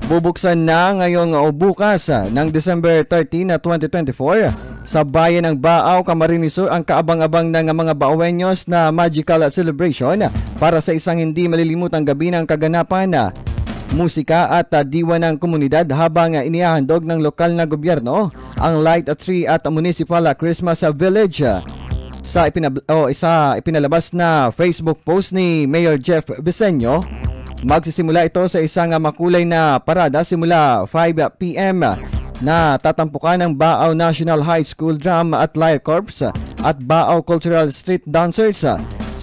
Bubuksan na ngayong bukas ng December 13 na 2024 sa bayan ng Baaw, Camarines Sur ang kaabang-abang ng mga Baoeños na magical celebration para sa isang hindi malilimutang gabi ng kaganapan, musika at diwa ng komunidad habang inihahandog ng lokal na gobyerno ang Light Tree at Municipal Christmas Village. Sa ipinalabas na Facebook post ni Mayor Jeff Viseño, magsisimula ito sa isang makulay na parada simula 5 PM na tatampukan ng Baaw National High School Drum at Lyre Corps at Baaw Cultural Street Dancers.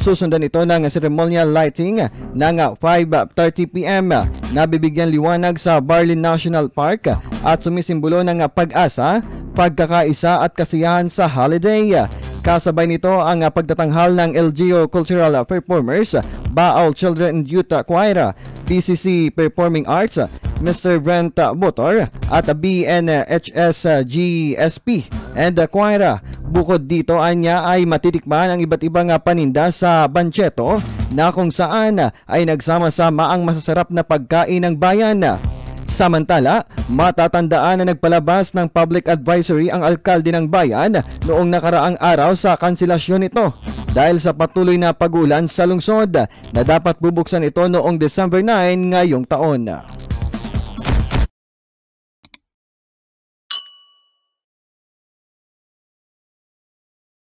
Susundan ito ng ceremonial lighting ng 5:30 PM na bibigyan liwanag sa Barlin National Park at sumisimbolo ng pag-asa, pagkakaisa at kasiyahan sa holiday. Kasabay nito ang pagtatanghal ng LGU Cultural Performers, Baaw Children and Youth Choir, BCC Performing Arts, Mr. Brent Botor at BNHS GSP and Choir. Bukod dito anya ay matitikman ang iba't ibang paninda sa Bancheto na kung saan ay nagsama-sama ang masasarap na pagkain ng bayan. Samantala, matatandaan na nagpalabas ng public advisory ang alkalde ng bayan noong nakaraang araw sa kanselasyon nito dahil sa patuloy na pag-ulan sa lungsod na dapat bubuksan ito noong December 9 ngayong taon.